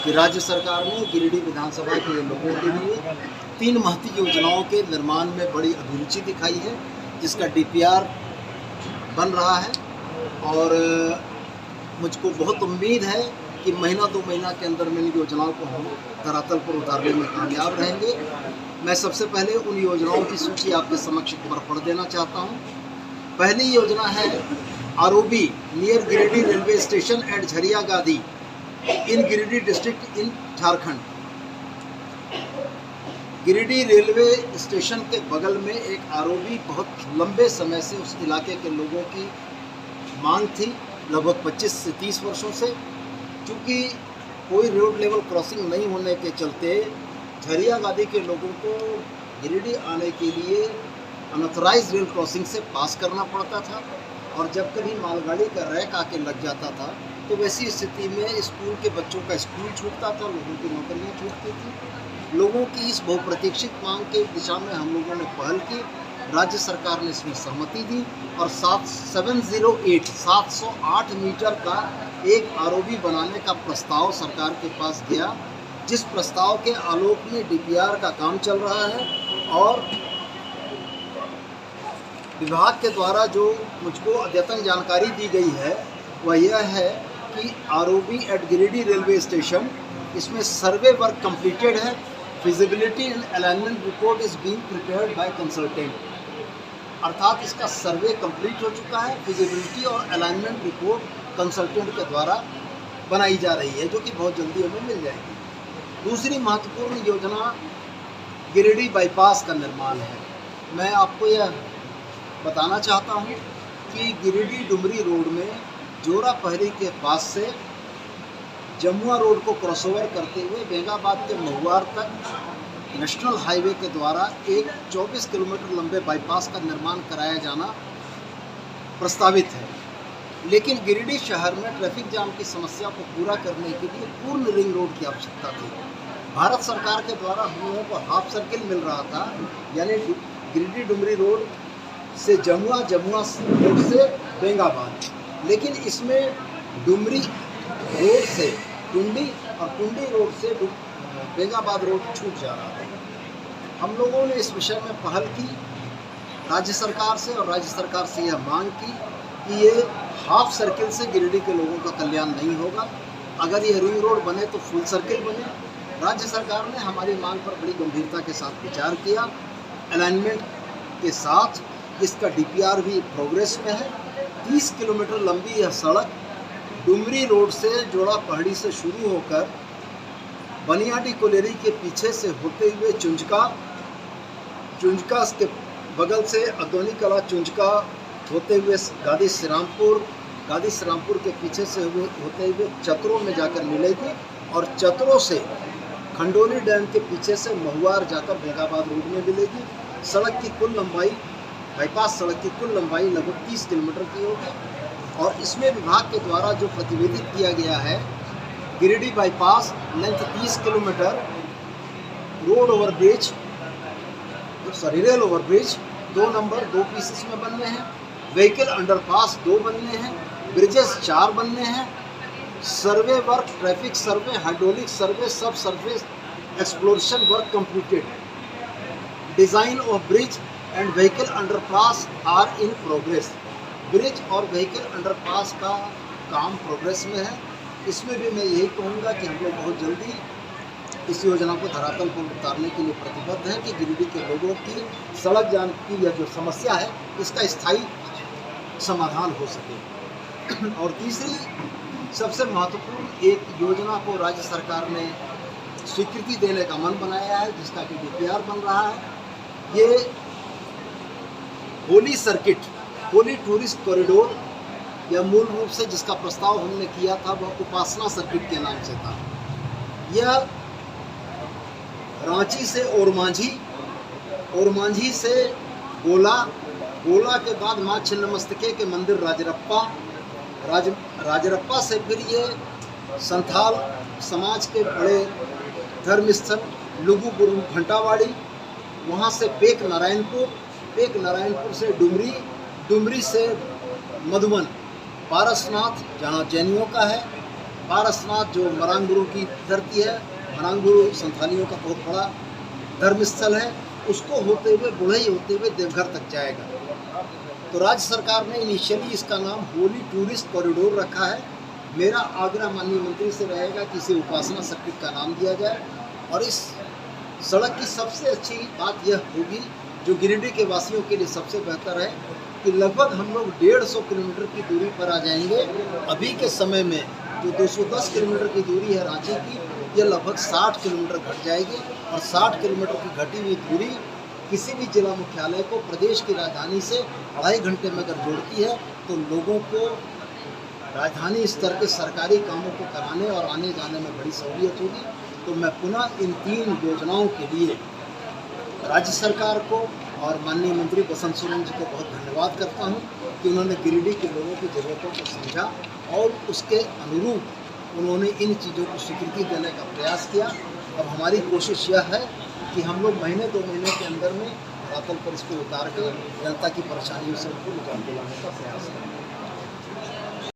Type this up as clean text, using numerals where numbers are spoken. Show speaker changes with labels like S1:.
S1: कि राज्य सरकार ने गिरिडीह विधानसभा के लोगों के लिए 3 महती योजनाओं के निर्माण में बड़ी अभिरुचि दिखाई है, जिसका डीपीआर बन रहा है और मुझको बहुत उम्मीद है कि महीना 2 महीना के अंदर में इन योजनाओं को हम धरातल पर उतारने में कामयाब रहेंगे। मैं सबसे पहले उन योजनाओं की सूची आपके समक्ष एक बार पढ़ देना चाहता हूँ। पहली योजना है ROB near Giridih railway station at Jharia Gadi in Giridih district in Jharkhand. Giridih railway station के बगल में एक आरओबी बहुत लंबे समय से उस इलाके के लोगों की मांग थी, लगभग 25 से 30 वर्षों से। क्योंकि कोई रोड लेवल क्रॉसिंग नहीं होने के चलते झरिया गादी के लोगों को गिरिडीह आने के लिए अनऑथराइज्ड रेल क्रॉसिंग से पास करना पड़ता था, और जब कभी मालगाड़ी का रैक आके लग जाता था तो वैसी स्थिति में स्कूल के बच्चों का स्कूल छूटता था, लोगों की नौकरियां छूटती थी। लोगों की इस बहुप्रतीक्षित मांग के दिशा में हम लोगों ने पहल की, राज्य सरकार ने इसमें सहमति दी और 708 मीटर का एक आरओबी बनाने का प्रस्ताव सरकार के पास गया, जिस प्रस्ताव के आलोक में डीपीआर का काम चल रहा है। और विभाग के द्वारा जो मुझको अद्यतन जानकारी दी गई है वह यह है कि ROB at Giridih railway station, इसमें सर्वे वर्क कंप्लीटेड है, feasibility and alignment report is being prepared by consultant, अर्थात इसका सर्वे कंप्लीट हो चुका है, फिजिबिलिटी और अलाइनमेंट रिपोर्ट कंसल्टेंट के द्वारा बनाई जा रही है, जो कि बहुत जल्दी हमें मिल जाएगी। दूसरी महत्वपूर्ण योजना गिरिडीह बाईपास का निर्माण है। मैं आपको यह बताना चाहता हूँ कि गिरिडीह डुमरी रोड में जोरा पहरी के पास से जमुआ रोड को क्रॉसओवर करते हुए बेंगाबाद के महुआर तक नेशनल हाईवे के द्वारा एक 24 किलोमीटर लंबे बाईपास का निर्माण कराया जाना प्रस्तावित है। लेकिन गिरिडीह शहर में ट्रैफिक जाम की समस्या को पूरा करने के लिए पूर्ण रिंग रोड की आवश्यकता थी। भारत सरकार के द्वारा हम लोगों को हाफ सर्किल मिल रहा था, यानी गिरिडीह डुमरी रोड से जमुआ, जमुआ रोड से बेंगाबाद, लेकिन इसमें डुमरी रोड से टुंडी और टुंडी रोड से बेंगाबाद रोड छूट जा रहा था। हम लोगों ने इस विषय में पहल की राज्य सरकार से, और राज्य सरकार से यह मांग की कि ये हाफ सर्किल से गिरिडीह के लोगों का कल्याण नहीं होगा, अगर ये रिंग रोड बने तो फुल सर्किल बने। राज्य सरकार ने हमारी मांग पर बड़ी गंभीरता के साथ विचार किया, अलाइनमेंट के साथ इसका डीपीआर भी प्रोग्रेस में है। 30 किलोमीटर लंबी यह सड़क डुमरी रोड से जोड़ा पहाड़ी से शुरू होकर बनियाडी कोलेरी के पीछे से होते हुए चुंचका के बगल से अदोनी कला चुंचका होते हुए गादी श्रीरामपुर के पीछे से होते हुए चतरों में जाकर मिलेगी, और चतरों से खंडोली डैम के पीछे से महुआर जाकर बेंगाबाद रोड में मिलेगी। सड़क की कुल लंबाई, बाईपास सड़क की कुल लंबाई लगभग 30 किलोमीटर की होगी, और इसमें विभाग के द्वारा जो प्रतिवेदित किया गया है, Giridih bypass length 30 kilometre, rail overbridge 2 number 2 pieces में बनने हैं, व्हीकल अंडरपास 2 बनने हैं, ब्रिजेस 4 बनने हैं, survey work, traffic survey, hydraulic survey, sub surface exploration work completed, design of bridge and vehicle underpass are in progress. Bridge और vehicle underpass का काम प्रोग्रेस में है। इसमें भी मैं यही कहूँगा कि हम लोग बहुत जल्दी इस योजना को धरातल पर उतारने के लिए प्रतिबद्ध हैं कि गिरिडीह के लोगों की सड़क जाम की यह जो समस्या है, इसका स्थायी समाधान हो सके। और तीसरी सबसे महत्वपूर्ण एक योजना को राज्य सरकार ने स्वीकृति देने का मन बनाया है, जिसका कि डीपीआर बन रहा है। ये होली टूरिस्ट कॉरिडोर, या मूल रूप से जिसका प्रस्ताव हमने किया था वह उपासना सर्किट के नाम से था। यह रांची से ओरमांझी से गोला के बाद माँ छिन्नमस्तिके के मंदिर राजरप्पा से फिर ये संथाल समाज के बड़े धर्मस्थल लुगुबुरु घंटावाड़ी, वहाँ से पेक नारायणपुर से डुमरी से मधुबन पारसनाथ जहाँ जैनियों का है, पारसनाथ जो मरांगुरु की धरती है, मरांगुरु संथालियों का बहुत बड़ा धर्म स्थल है, उसको होते हुए बुढ़ई होते हुए देवघर तक जाएगा। तो राज्य सरकार ने इनिशियली इसका नाम होली टूरिस्ट कॉरिडोर रखा है। मेरा आग्रह माननीय मंत्री से रहेगा कि इसे उपासना सर्किट का नाम दिया जाए। और इस सड़क की सबसे अच्छी बात यह होगी, जो गिरिडीह के वासियों के लिए सबसे बेहतर है, कि लगभग हम लोग 150 किलोमीटर की दूरी पर आ जाएंगे। अभी के समय में जो 210 किलोमीटर की दूरी है रांची की, यह लगभग 60 किलोमीटर घट जाएगी। और 60 किलोमीटर की घटी हुई दूरी किसी भी जिला मुख्यालय को प्रदेश की राजधानी से 2.5 घंटे में अगर जोड़ती है, तो लोगों को राजधानी स्तर के सरकारी कामों को कराने और आने जाने में बड़ी सहूलियत होगी। तो मैं पुनः इन 3 योजनाओं के लिए राज्य सरकार को और माननीय मंत्री बसंत सोरेन जी को बहुत धन्यवाद करता हूं कि उन्होंने गिरिडीह के लोगों की ज़रूरतों को समझा और उसके अनुरूप उन्होंने इन चीज़ों को स्वीकृति देने का प्रयास किया। अब हमारी कोशिश यह है कि हम लोग महीने 2 महीने के अंदर में धरातल पर इसको उतार कर जनता की परेशानियों से उनको निकाल दिलाने का प्रयास करें।